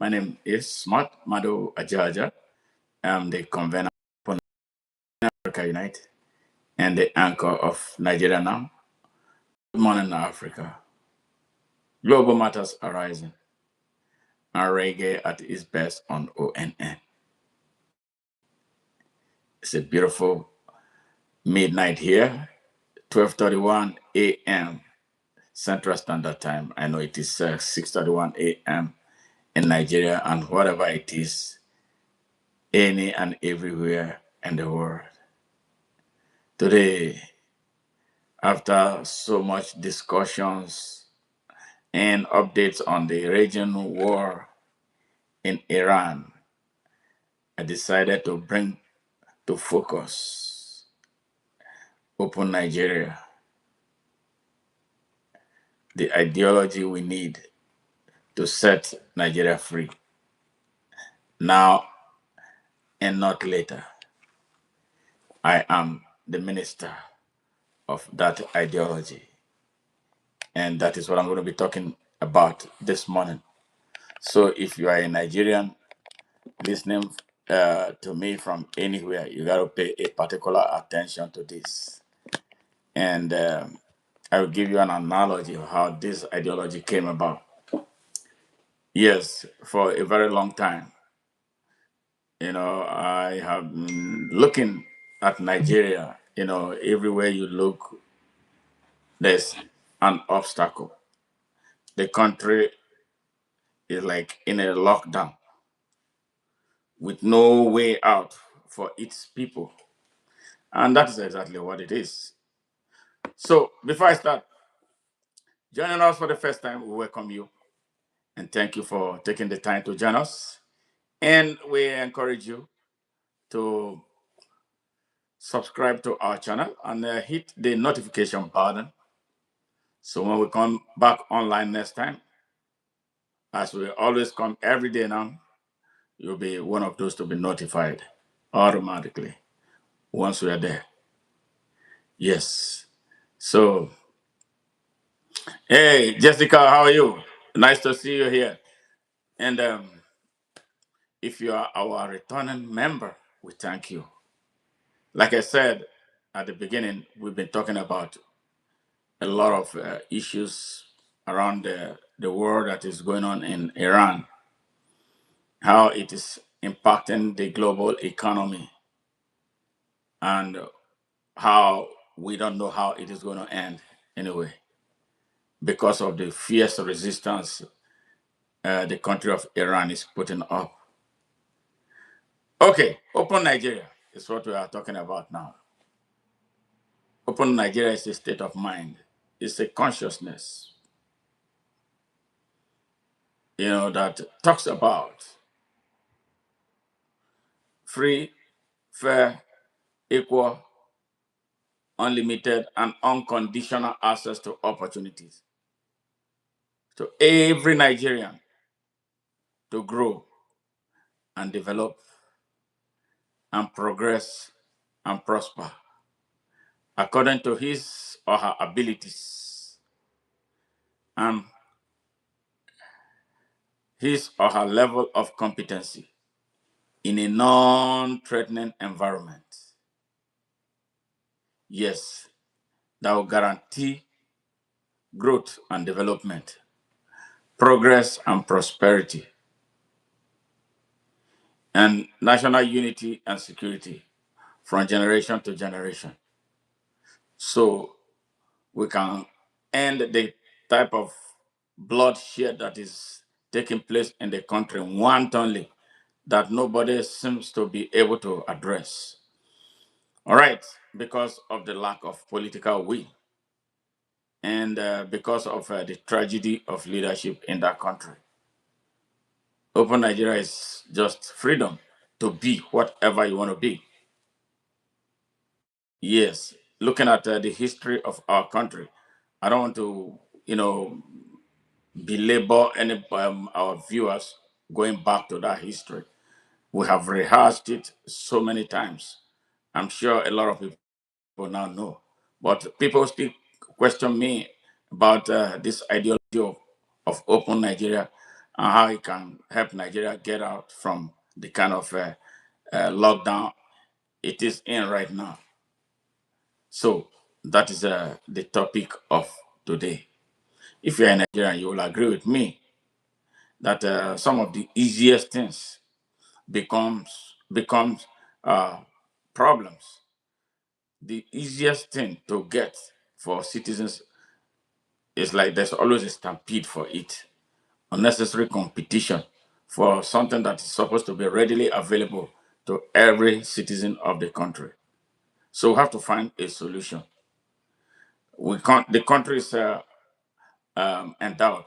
My name is Smart Mado Ajaja. I'm the convener for Africa Unite and the anchor of Nigeria Now. Good morning, Africa. Global matters arising, and reggae at its best on ONN. It's a beautiful midnight here, 12:31 a.m. Central Standard Time. I know it is 6:31 a.m. in Nigeria and whatever it is, any and everywhere in the world. Today, after so much discussions and updates on the regional war in Iran, I decided to bring to focus Open Nigeria, the ideology we need to set Nigeria free, now and not later. I am the minister of that ideology, and that is what I'm going to be talking about this morning. So if you are a Nigerian listening to me from anywhere, you got to pay a particular attention to this. And I will give you an analogy of how this ideology came about. Yes, for a very long time, I have been looking at Nigeria. Everywhere you look, there's an obstacle. The country is like in a lockdown with no way out for its people. And that is exactly what it is. So before I start, joining us for the first time, we welcome you and thank you for taking the time to join us. And we encourage you to subscribe to our channel and hit the notification button. So when we come back online next time, as we always come every day now, you'll be one of those to be notified automatically once we are there. Yes. So, hey, Jessica, how are you? Nice to see you here. And if you are our returning member, we thank you. Like I said at the beginning, we've been talking about a lot of issues around the world that is going on in Iran, how it is impacting the global economy, and how we don't know how it is going to end anyway, because of the fierce resistance the country of Iran is putting up. Okay, Open Nigeria is what we are talking about now. Open Nigeria is a state of mind, it's a consciousness, that talks about free, fair, equal, unlimited, and unconditional access to opportunities to every Nigerian to grow and develop and progress and prosper according to his or her abilities and his or her level of competency in a non-threatening environment. Yes, that will guarantee growth and development, progress and prosperity, and national unity and security from generation to generation. So we can end the type of bloodshed that is taking place in the country wantonly that nobody seems to be able to address. All right, because of the lack of political will and because of the tragedy of leadership in that country. Open Nigeria is just freedom to be whatever you want to be. Yes, looking at the history of our country, I don't want to, belabor any our viewers going back to that history. We have rehearsed it so many times. I'm sure a lot of people now know, but people still question me about this ideology of open Nigeria. and how it can help Nigeria get out from the kind of lockdown it is in right now. So that is the topic of today. If you're a Nigerian, you will agree with me that some of the easiest things becomes uh, problems. The easiest thing to get for citizens is like there's always a stampede for it, unnecessary competition for something that is supposed to be readily available to every citizen of the country. So we have to find a solution. We can't. The country is endowed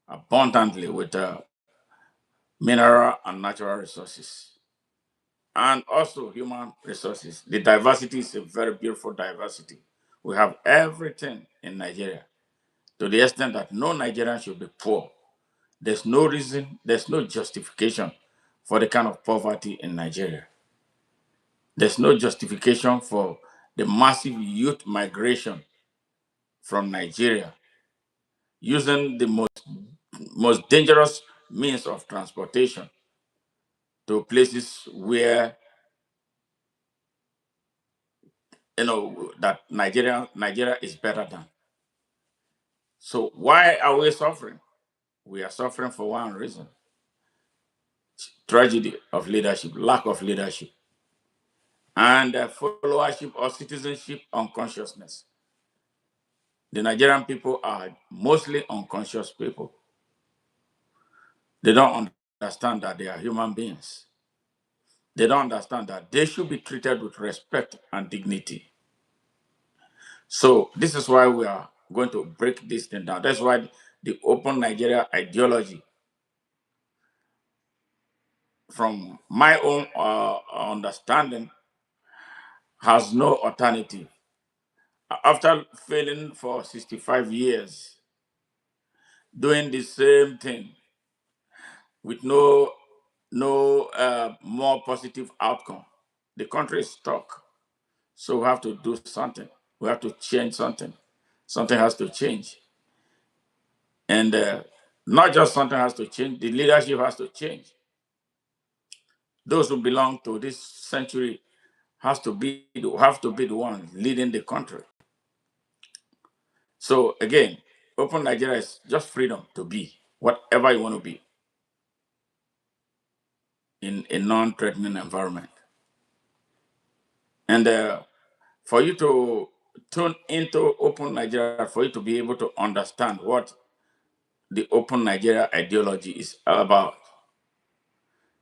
abundantly with mineral and natural resources, and also human resources. The diversity is a very beautiful diversity. We have everything in Nigeria to the extent that no Nigerian should be poor. There's no reason, there's no justification for the kind of poverty in Nigeria. There's no justification for the massive youth migration from Nigeria using the most dangerous means of transportation to places where that Nigeria is better than. So why are we suffering? We are suffering for one reason: tragedy of leadership, lack of leadership, and followership or citizenship unconsciousness. The Nigerian people are mostly unconscious people. They don't understand that they are human beings. They don't understand that they should be treated with respect and dignity. So this is why we are going to break this thing down. That's why the open Nigeria ideology, from my own understanding, has no alternative. After failing for 65 years, doing the same thing with no more positive outcome, the country is stuck. So we have to do something. We have to change something. Something has to change. And not just something has to change, the leadership has to change. Those who belong to this century have to be the one leading the country. So again, open Nigeria is just freedom to be whatever you want to be in a non-threatening environment. And for you to tune into open Nigeria, for you to be able to understand what the open Nigeria ideology is all about,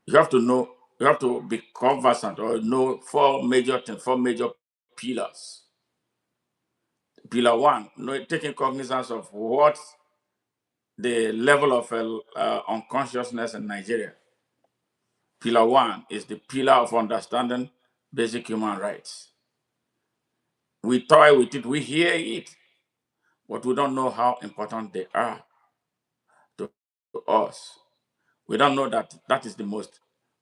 you have to know, you have to be conversant or know four major things, four major pillars. Pillar one, taking cognizance of what the level of unconsciousness in Nigeria. Pillar one is the pillar of understanding basic human rights. We toy with it, we hear it, but we don't know how important they are to us. We don't know that that is the most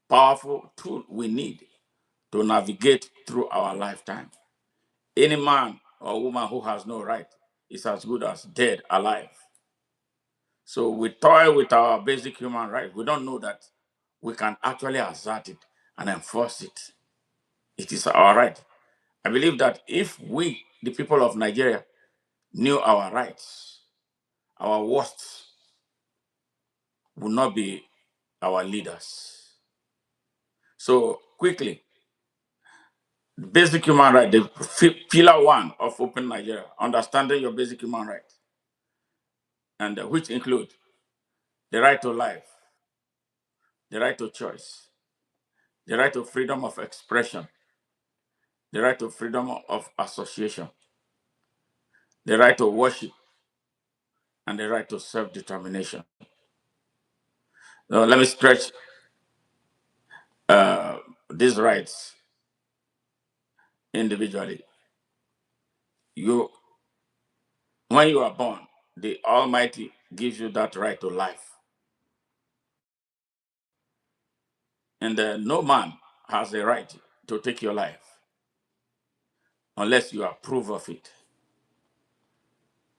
powerful tool we need to navigate through our lifetime. Any man or woman who has no right is as good as dead alive. So we toy with our basic human right. We don't know that we can actually assert it and enforce it. It is our right. I believe that if we, the people of Nigeria, knew our rights, our worst would not be our leaders. So quickly, basic human right, the pillar one of Open Nigeria, understanding your basic human right, and which include the right to life, the right to choice, the right to freedom of expression, the right to freedom of association, the right to worship, and the right to self-determination. Now, let me stretch uh, these rights individually. You, when you are born, the Almighty gives you that right to life, and no man has a right to take your life unless you approve of it.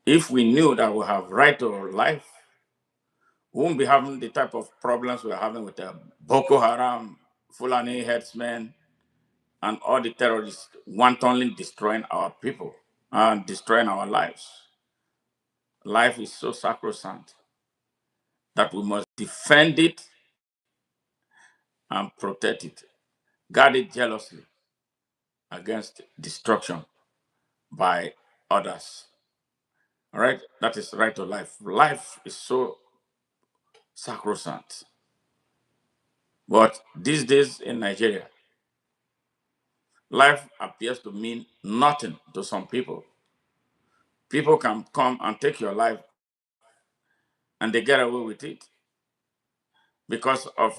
If we knew that we have right to life, We won't be having the type of problems we're having with the Boko Haram, Fulani headsmen, and all the terrorists wantonly destroying our people and destroying our lives. Life is so sacrosanct that we must defend it and protect it, guard it jealously against destruction by others. All right? That is right to life. Life is so sacrosanct. But these days in Nigeria, life appears to mean nothing to some people. People can come and take your life and they get away with it because of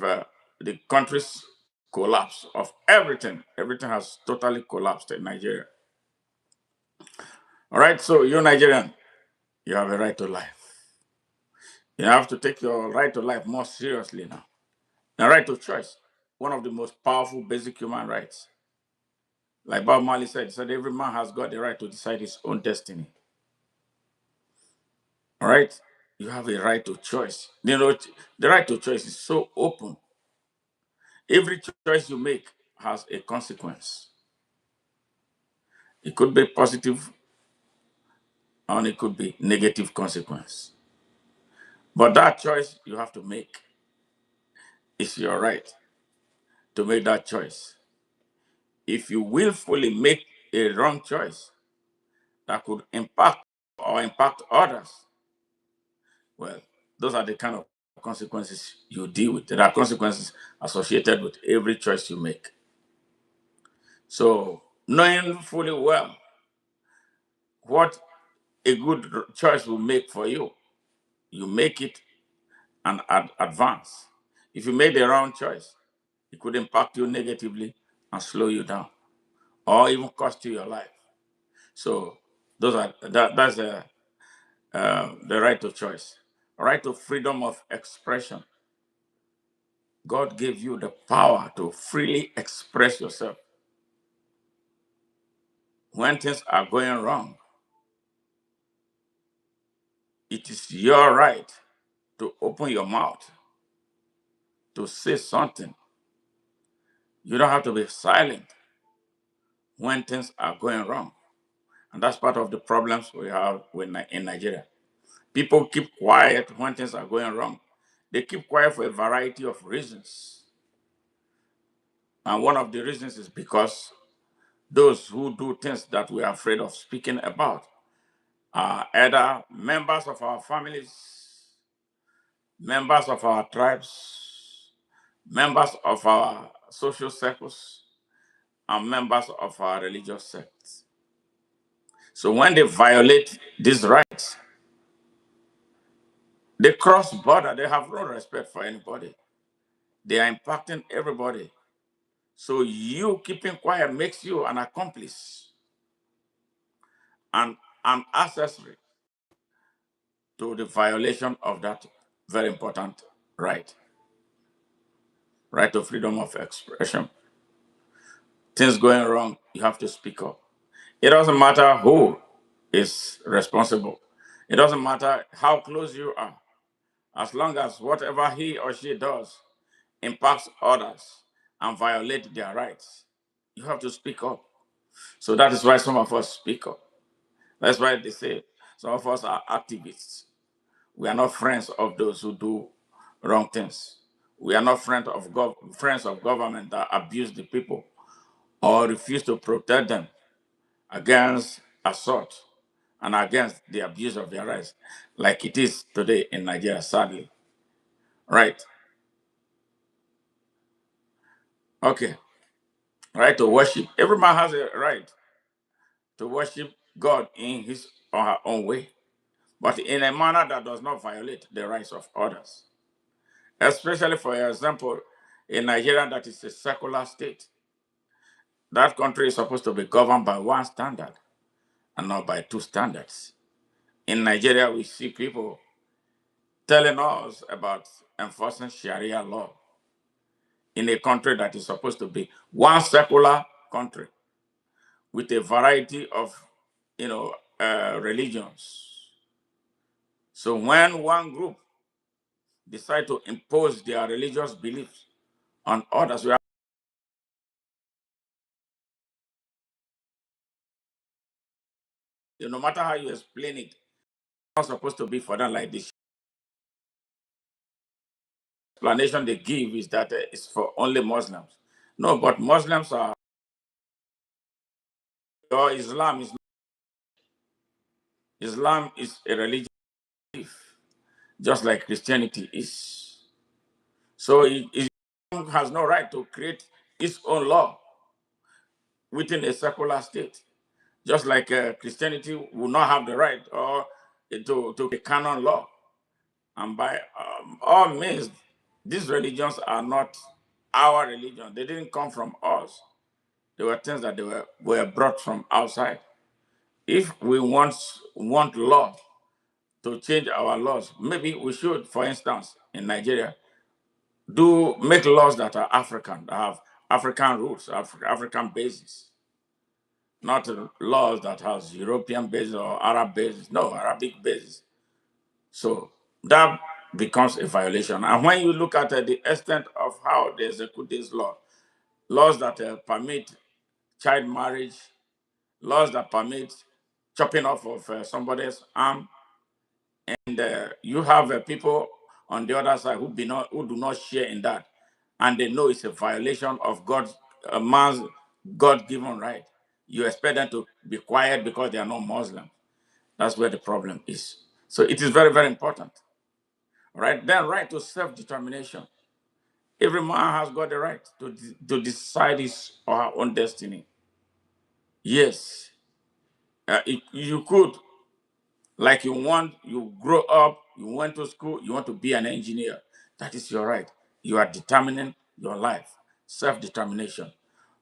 the country's collapse of everything. Everything has totally collapsed in Nigeria. All right, so you're Nigerian, you have a right to life. You have to take your right to life more seriously now. The right to choice, one of the most powerful basic human rights. Like Bob Marley said, he said every man has got the right to decide his own destiny. All right? You have a right to choice. You know, the right to choice is so open. Every choice you make has a consequence. It could be positive and it could be negative consequence. But that choice you have to make. It's your right to make that choice. If you willfully make a wrong choice that could impact others, well, those are the kind of consequences you deal with. There are consequences associated with every choice you make. So, knowing fully well what a good choice will make for you, you make it and advance. If you made the wrong choice, it could impact you negatively and slow you down, or even cost you your life. So, that's the right to choice, right to freedom of expression. God gave you the power to freely express yourself. When things are going wrong, it is your right to open your mouth, to say something. You don't have to be silent when things are going wrong. And that's part of the problems we have in Nigeria. People keep quiet when things are going wrong. They keep quiet for a variety of reasons. And one of the reasons is because those who do things that we are afraid of speaking about are either members of our families, members of our tribes, members of our social circles, and members of our religious sects. So when they violate these rights, they cross border, they have no respect for anybody. They are impacting everybody. So you keeping quiet makes you an accomplice and an accessory to the violation of that very important right, right to freedom of expression. Things going wrong, you have to speak up. It doesn't matter who is responsible. It doesn't matter how close you are. As long as whatever he or she does impacts others and violate their rights, you have to speak up. So that is why some of us speak up. That's why they say some of us are activists. We are not friends of those who do wrong things. We are not friends of government that abuse the people or refuse to protect them against assault and against the abuse of their rights, like it is today in Nigeria, sadly. Right. Okay. Right to worship. Every man has a right to worship God in his or her own way, but in a manner that does not violate the rights of others. Especially, for example, in Nigeria, that is a secular state. That country is supposed to be governed by one standard and not by two standards. In Nigeria, we see people telling us about enforcing Sharia law in a country that is supposed to be one secular country with a variety of, religions. So when one group decide to impose their religious beliefs on others. No matter how you explain it, it's not supposed to be for them like this. Explanation they give is that it's for only Muslims. No, but Muslims are, or Islam is a religion, just like Christianity is. So Islam has no right to create its own law within a secular state, just like Christianity will not have the right or to a canon law. And by all means, these religions are not our religion. They didn't come from us. They were things that were brought from outside. If we want law to change our laws, maybe we should, for instance, in Nigeria, do make laws that are African, that have African roots, African basis, not laws that has European basis or Arab basis. No, Arabic basis. So that becomes a violation. And when you look at the extent of how they execute this law, laws that permit child marriage, laws that permit chopping off of somebody's arm, and you have people on the other side who do not share in that, and they know it's a violation of God's man's God-given right. You expect them to be quiet because they are not Muslim. That's where the problem is. So it is very, very important. Right? Then right to self-determination. Every man has got the right to decide his or her own destiny. Yes, you could, like you grow up, you went to school, you want to be an engineer. That is your right. You are determining your life, self-determination.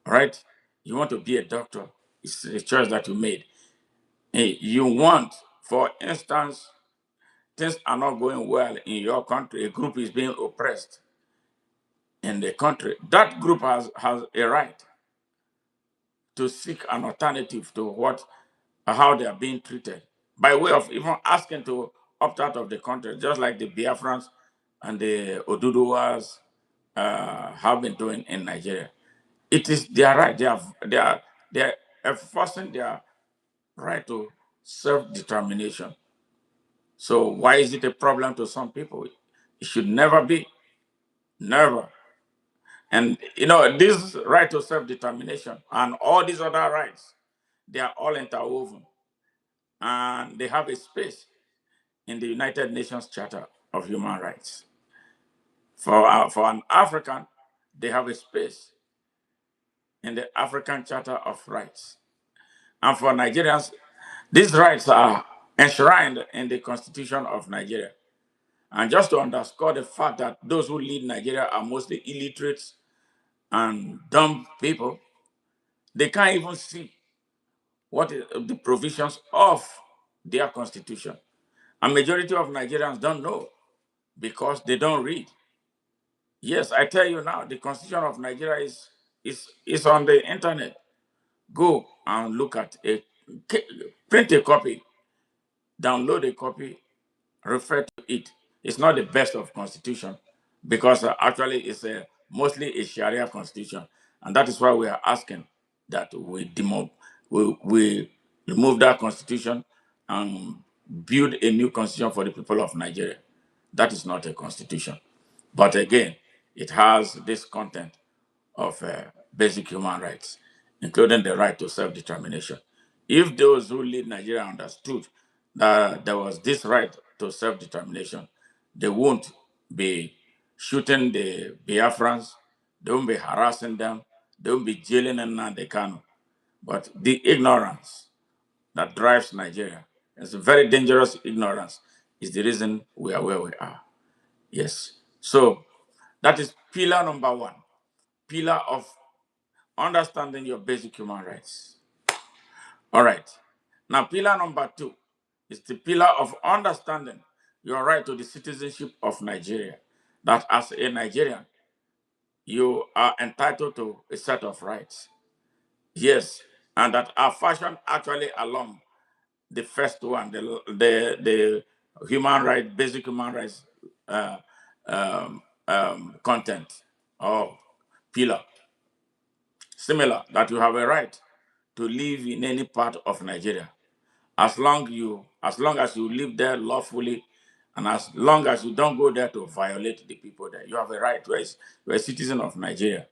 All right? You want to be a doctor. It's a choice that you made. Hey, you want, for instance, things are not going well in your country, a group is being oppressed in the country, that group has a right to seek an alternative to how they are being treated, by way of even asking to opt out of the country, just like the Biafrans and the Oduduwas have been doing in Nigeria. It is their right. They are enforcing their right to self-determination. So why is it a problem to some people? It should never be. Never. And this right to self-determination and all these other rights, they are all interwoven. And they have a space in the United Nations Charter of Human Rights. For an African, they have a space in the African Charter of Rights. And for Nigerians, these rights are enshrined in the Constitution of Nigeria. And just to underscore the fact that those who lead Nigeria are mostly illiterates and dumb people, they can't even see what is the provisions of their constitution. A majority of Nigerians don't know because they don't read. Yes, I tell you now, the constitution of Nigeria is on the internet. Go and look at it, print a copy, download a copy, refer to it. It's not the best of constitution because actually it's mostly a Sharia constitution, and that is why we are asking that we remove that constitution and build a new constitution for the people of Nigeria. That is not a constitution, but again, it has this content of basic human rights, including the right to self-determination. If those who lead Nigeria understood that there was this right to self-determination, they won't be shooting the Biafrans, they won't be harassing them, they won't be jailing them Nnamdi Kanu. But the ignorance that drives Nigeria, it's a very dangerous ignorance, is the reason we are where we are. Yes. So that is pillar number one, pillar of understanding your basic human rights. All right. Now, pillar number two is the pillar of understanding your right to the citizenship of Nigeria. That as a Nigerian, you are entitled to a set of rights. Yes, and that are fashioned actually along the first one, the human right, basic human rights uh, content or pillar. Similar, that you have a right to live in any part of Nigeria, as long as you live there lawfully, and as long as you don't go there to violate the people there, you have a right. You're a citizen of Nigeria,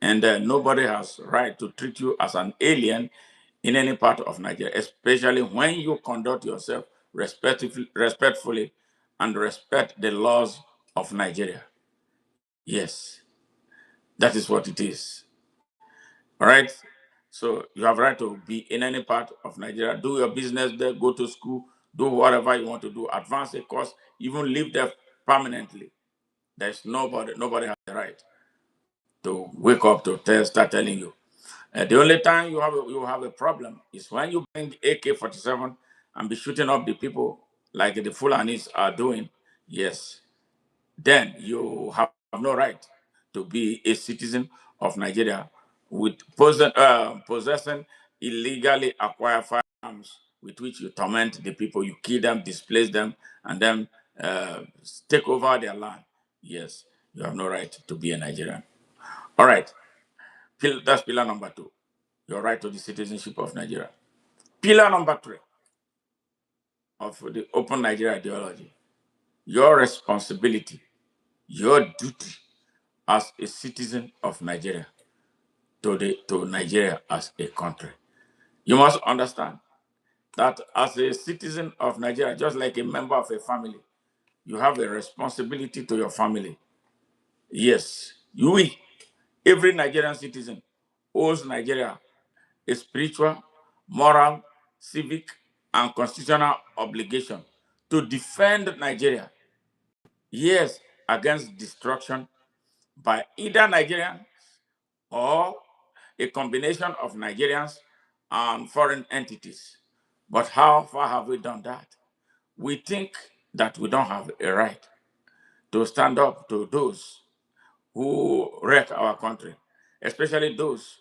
and nobody has right to treat you as an alien in any part of Nigeria, especially when you conduct yourself respectfully and respect the laws of Nigeria. Yes, that is what it is. All right. So you have right to be in any part of Nigeria, do your business there, go to school, do whatever you want to do, advance a course, even live there permanently. There's nobody has the right to wake up to start telling you. The only time you have a problem is when you bring AK-47 and be shooting up the people like the Fulanis are doing. Yes, then you have no right to be a citizen of Nigeria with possessing illegally acquired firearms with which you torment the people, you kill them, displace them, and then uh, take over their land. Yes, you have no right to be a Nigerian. All right, that's pillar number two, your right to the citizenship of Nigeria. Pillar number three of the open Nigeria ideology, your responsibility, your duty as a citizen of Nigeria to Nigeria as a country. You must understand that as a citizen of Nigeria, just like a member of a family, you have a responsibility to your family. Yes, every Nigerian citizen, owes Nigeria a spiritual, moral, civic, and constitutional obligation to defend Nigeria, yes, against destruction by either Nigerians or a combination of Nigerians and foreign entities. But how far have we done that? We think that we don't have a right to stand up to those who wreck our country, especially those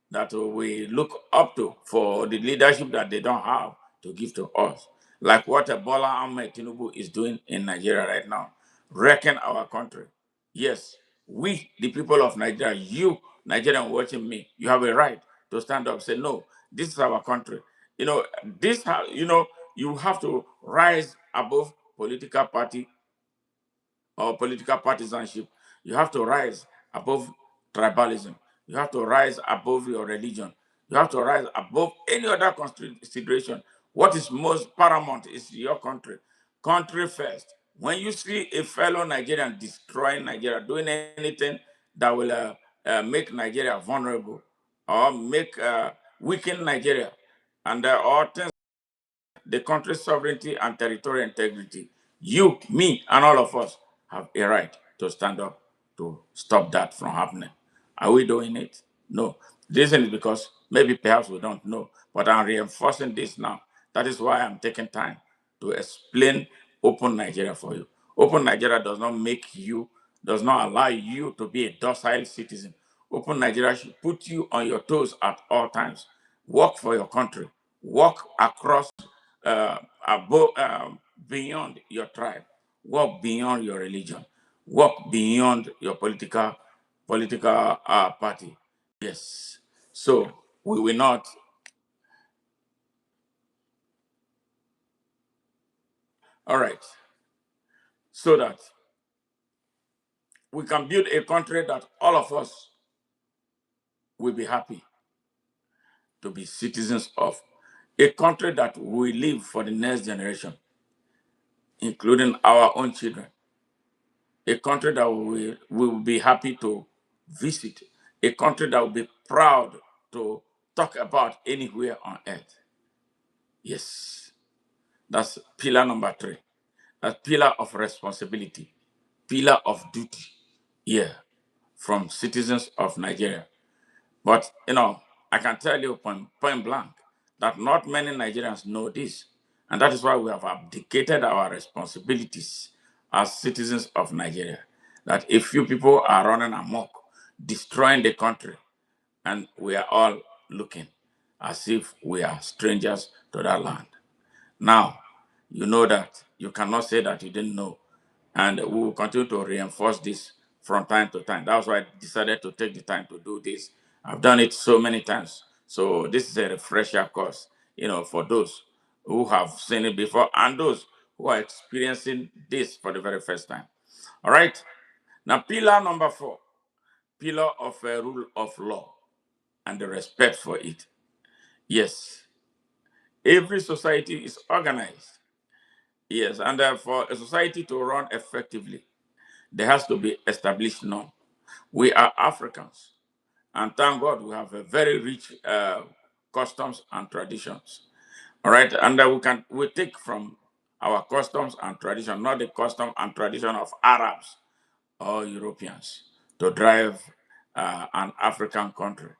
that we look up to for the leadership that they don't have to give to us. Like what Bola Ahmed Tinubu is doing in Nigeria right now, wrecking our country. Yes, we, the people of Nigeria, you, Nigerian watching me, you have a right to stand up, say, no, this is our country. You know, you have to rise above political party or political partisanship. You have to rise above tribalism. You have to rise above your religion. You have to rise above any other consideration. What is most paramount is your country. Country first. When you see a fellow Nigerian destroying Nigeria, doing anything that will make Nigeria vulnerable or make weaken Nigeria, and or things the country's sovereignty and territorial integrity. You, me, and all of us have a right to stand up to stop that from happening. Are we doing it? No. The reason is because maybe perhaps we don't know, but I'm reinforcing this now. That is why I'm taking time to explain Open Nigeria for you. Open Nigeria does not allow you to be a docile citizen. Open Nigeria should put you on your toes at all times. Work for your country. Work across above, beyond your tribe, walk beyond your religion, walk beyond your political party. Yes. So we will not. All right. So that we can build a country that all of us will be happy to be citizens of. A country that will live for the next generation, including our own children. A country that we will be happy to visit, a country that will be proud to talk about anywhere on earth. Yes, that's pillar number three. That's pillar of responsibility, pillar of duty. Yeah, from citizens of Nigeria. But I can tell you point blank that not many Nigerians know this. And that is why we have abdicated our responsibilities as citizens of Nigeria. That if few people are running amok, destroying the country, and we are all looking as if we are strangers to that land. Now, you know that you cannot say that you didn't know. And we will continue to reinforce this from time to time. That's why I decided to take the time to do this. I've done it so many times. So this is a refresher course, for those who have seen it before and those who are experiencing this for the very first time. All right. Now, pillar number 4, pillar of a rule of law and the respect for it. Yes, every society is organized. Yes, and for a society to run effectively, there has to be established norm. We are Africans, and thank God we have a very rich customs and traditions. All right, and we take from our customs and tradition, not the custom and tradition of Arabs or Europeans, to drive an African country,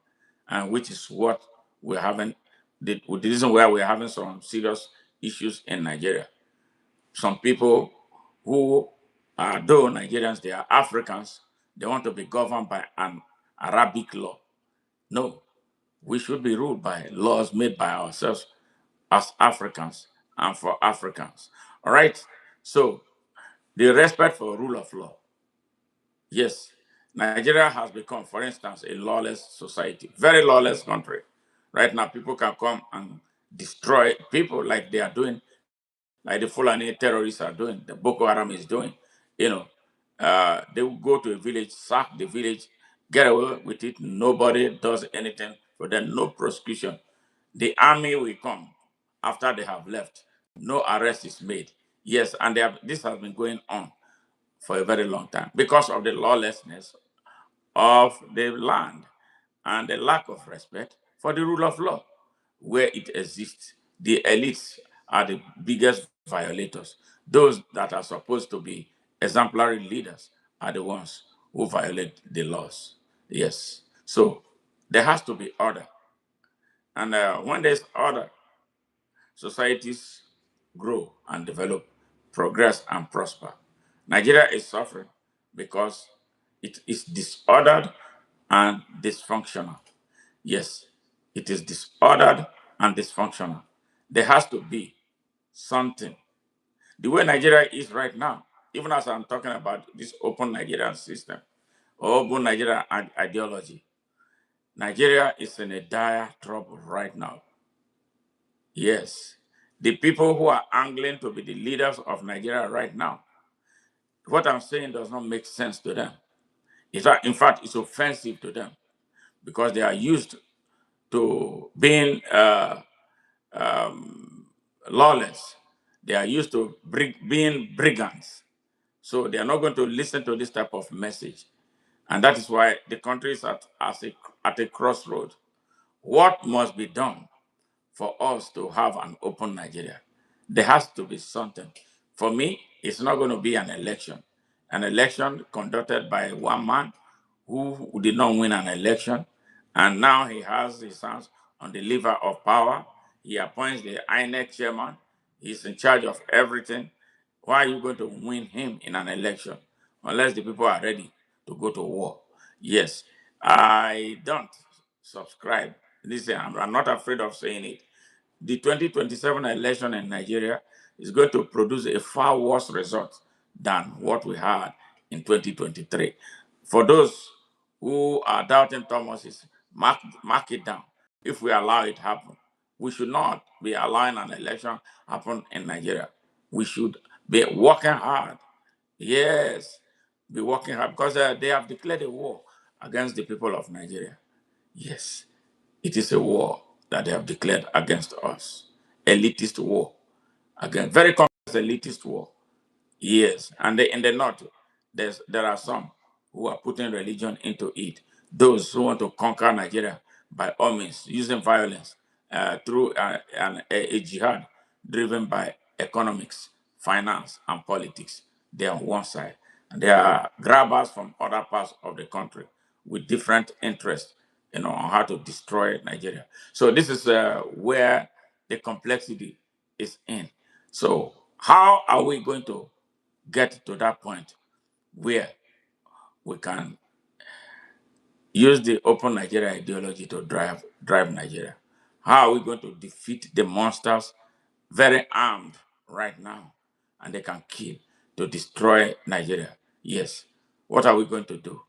and which is what we're having. The reason why we're having some serious issues in Nigeria. Some people who are, though Nigerians, they are Africans, they want to be governed by an Arabic law. No, we should be ruled by laws made by ourselves as Africans and for Africans. All right? So, the respect for rule of law. Yes, Nigeria has become, for instance, a lawless society, very lawless country. Right now, people can come and destroy people like they are doing, like the Fulani terrorists are doing, the Boko Haram is doing. You know, they will go to a village, sack the village, get away with it. Nobody does anything for them, no prosecution. The army will come after they have left. No arrest is made. Yes, and this has been going on for a very long time because of the lawlessness of the land and the lack of respect for the rule of law where it exists. The elites are the biggest violators. Those that are supposed to be exemplary leaders are the ones who violate the laws. Yes. So there has to be order. And when there's order, societies grow and develop, progress and prosper. Nigeria is suffering because it is disordered and dysfunctional. Yes, it is disordered and dysfunctional. There has to be something. The way Nigeria is right now, even as I'm talking about this open Nigerian system, or open Nigeria ideology, Nigeria is in a dire trouble right now. Yes, the people who are angling to be the leaders of Nigeria right now, what I'm saying does not make sense to them. In fact, it's offensive to them because they are used to being um, lawless. They are used to being brigands. So they are not going to listen to this type of message. And that is why the country is at a crossroad. What must be done for us to have an open Nigeria? There has to be something. For me, it's not going to be an election conducted by one man who did not win an election, and now he has his hands on the lever of power. He appoints the INEC chairman. He's in charge of everything. Why are you going to win him in an election unless the people are ready to go to war? Yes, I don't subscribe. Listen, I'm not afraid of saying it. The 2027 election in Nigeria is going to produce a far worse result than what we had in 2023. For those who are doubting Thomas, mark it down. If we allow it happen, we should not be allowing an election happen in Nigeria. We should be working hard. Yes, be working hard because they have declared a war against the people of Nigeria. Yes, it is a war that they have declared against us. Elitist war. Again, very complex elitist war. Yes, and in the north, there are some who are putting religion into it. Those who want to conquer Nigeria by all means, using violence through a jihad driven by economics, finance, and politics. They're on one side. And there are grabbers from other parts of the country with different interests, on how to destroy Nigeria. So this is where the complexity is in. So how are we going to get to that point where we can use the open Nigeria ideology to drive Nigeria? How are we going to defeat the monsters very armed right now and they can kill? to destroy Nigeria. Yes. What are we going to do?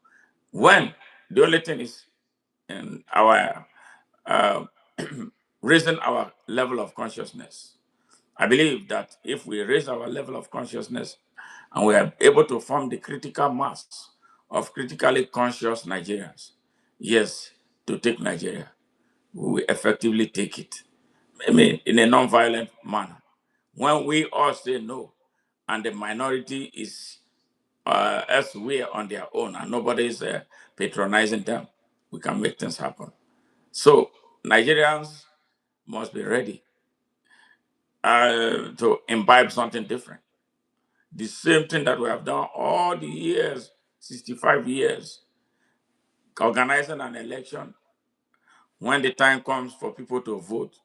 When the only thing is in our uh, raising our level of consciousness. I believe that if we raise our level of consciousness and we are able to form the critical mass of critically conscious Nigerians, yes, to take Nigeria, we will effectively take it. I mean, in a non-violent manner. When we all say no, and the minority is elsewhere on their own, and nobody is patronizing them, we can make things happen. So Nigerians must be ready to imbibe something different. The same thing that we have done all the years, 65 years, organizing an election. When the time comes for people to vote,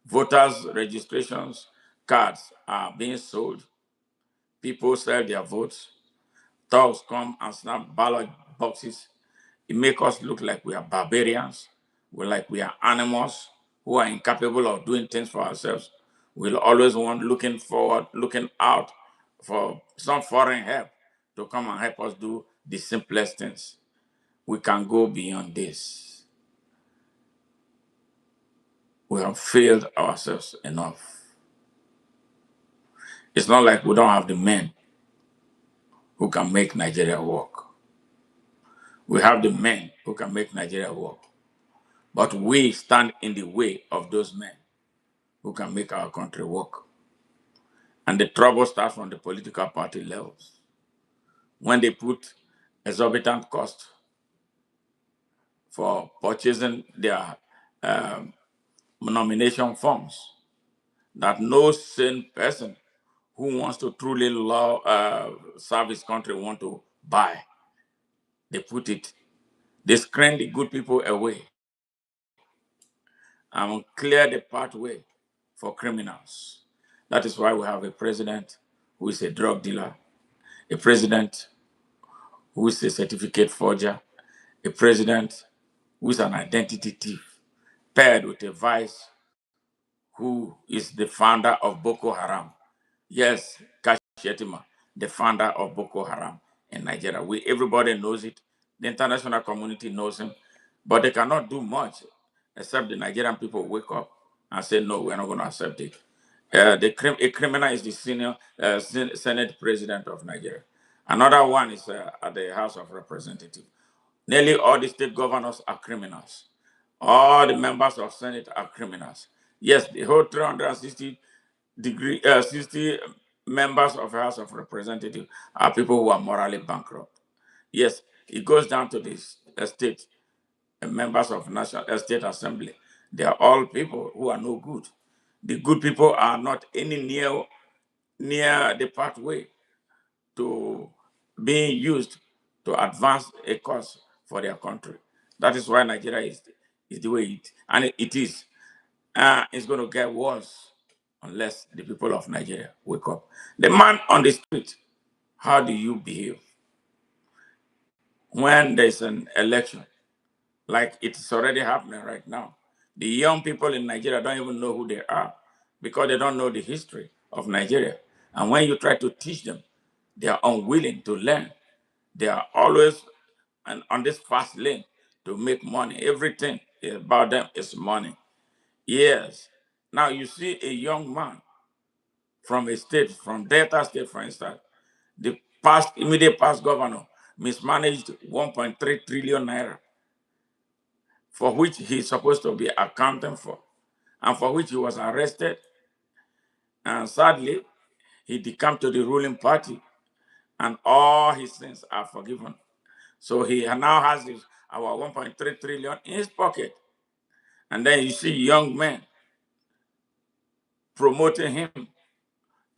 voters' registrations cards are being sold. People sell their votes. Thugs come and snap ballot boxes. It makes us look like we are barbarians. We're like we are animals who are incapable of doing things for ourselves. We'll always want looking forward, looking out for some foreign help to come and help us do the simplest things. We can go beyond this. We have failed ourselves enough. It's not like we don't have the men who can make Nigeria work. We have the men who can make Nigeria work. But we stand in the way of those men who can make our country work. And the trouble starts from the political party levels. When they put exorbitant cost for purchasing their um, nomination forms, that no sane person who wants to truly serve his country want to buy. They put it. They screen the good people away and clear the pathway for criminals. That is why we have a president who is a drug dealer, a president who is a certificate forger, a president who is an identity thief, paired with a vice who is the founder of Boko Haram. Yes, Kashi Shettima, the founder of Boko Haram in Nigeria. Everybody knows it. The international community knows him, but they cannot do much except the Nigerian people wake up and say, no, we're not going to accept it. A criminal is the senior Senate president of Nigeria. Another one is at the House of Representatives. Nearly all the state governors are criminals. All the members of Senate are criminals. Yes, the whole 60 members of the House of Representatives are people who are morally bankrupt. Yes, it goes down to the state members of National State Assembly. They are all people who are no good. The good people are not any near the pathway to being used to advance a cause for their country. That is why Nigeria is the way it is. It's going to get worse unless the people of Nigeria wake up. The man on the street, how do you behave when there's an election? Like it's already happening right now. The young people in Nigeria don't even know who they are because they don't know the history of Nigeria. And when you try to teach them, they are unwilling to learn. They are always on this fast lane to make money. Everything about them is money. Yes. Now you see a young man from a state, from Delta State, for instance, the immediate past governor mismanaged 1.3 trillion naira, for which he's supposed to be accounting for, and for which he was arrested. And sadly, he decamped to the ruling party, and all his sins are forgiven. So he now has our 1.3 trillion in his pocket. And then you see young men promoting him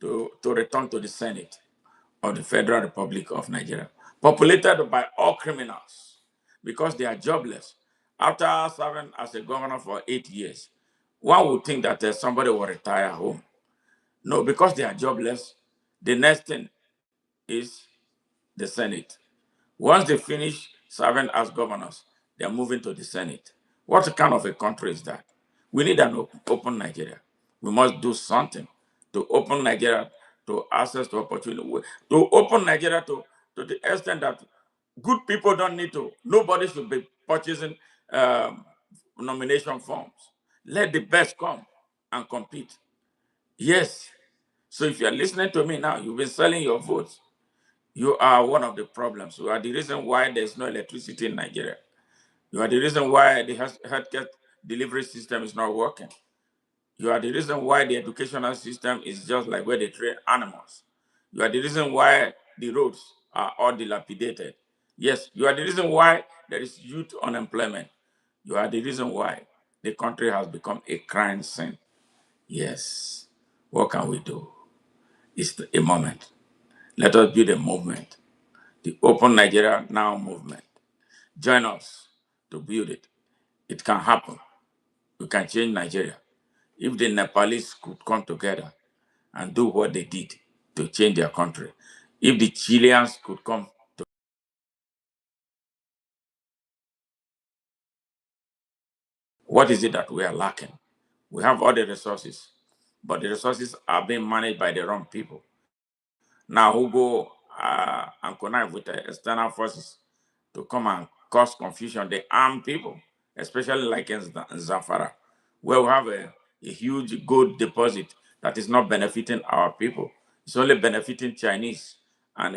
to return to the Senate of the Federal Republic of Nigeria, populated by all criminals because they are jobless. After serving as a governor for 8 years, one would think that somebody will retire home. No, because they are jobless, the next thing is the Senate. Once they finish serving as governors, they are moving to the Senate. What kind of a country is that? We need an open Nigeria. We must do something to open Nigeria to access to opportunity, to open Nigeria to the extent that good people don't need to. Nobody should be purchasing um, nomination forms. Let the best come and compete. Yes. So if you're listening to me now, you've been selling your votes. You are one of the problems. You are the reason why there's no electricity in Nigeria. You are the reason why the healthcare delivery system is not working. You are the reason why the educational system is just like where they train animals. You are the reason why the roads are all dilapidated. Yes, you are the reason why there is youth unemployment. You are the reason why the country has become a crime scene. Yes. What can we do? It's a moment. Let us build a movement, the Open Nigeria Now movement. Join us to build it. It can happen. We can change Nigeria. If the Nepalese could come together and do what they did to change their country, if the Chileans could come to, what is it that we are lacking? We have all the resources, but the resources are being managed by the wrong people. Now, who go and connive with the external forces to come and cause confusion, the armed people, especially like in Zamfara, where we have a huge gold deposit that is not benefiting our people. It's only benefiting Chinese and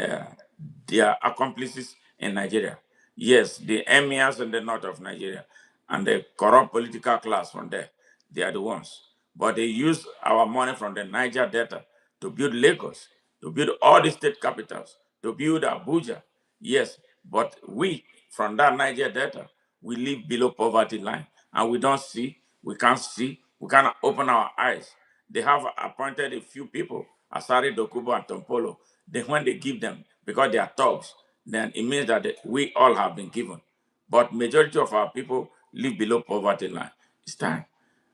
their accomplices in Nigeria. Yes, the emirs in the north of Nigeria and the corrupt political class from there, they are the ones. But they use our money from the Niger Delta to build Lagos, to build all the state capitals, to build Abuja. Yes, but we from that Niger Delta, we live below poverty line and we don't see, we cannot open our eyes. They have appointed a few people, Asari Dokubo and Tompolo. Then when they give them, because they are thugs, then it means that we all have been given. But majority of our people live below poverty line. It's time.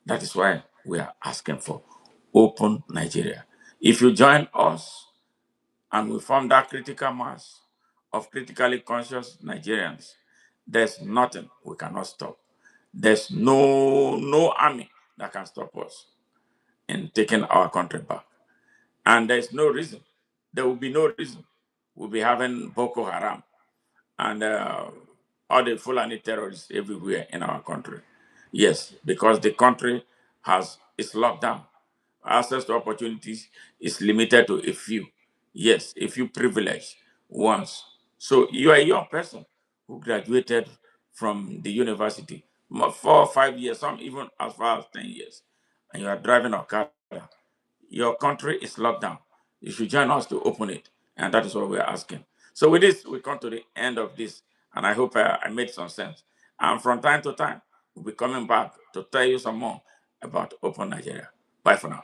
That is why we are asking for open Nigeria. If you join us and we form that critical mass of critically conscious Nigerians, there's nothing we cannot stop. There's no army that can stop us in taking our country back. And there's no reason. There will be no reason. We'll be having Boko Haram and all the Fulani terrorists everywhere in our country. Yes, because the country is locked down. Access to opportunities is limited to a few. Yes, a few privileged ones. So you are a young person who graduated from the university 4 or 5 years, some even as far as 10 years, and you are driving a car. Your country is locked down. You should join us to open it. And that is what we're asking. So with this, we come to the end of this. And I hope I made some sense. And from time to time, we'll be coming back to tell you some more about Open Nigeria. Bye for now.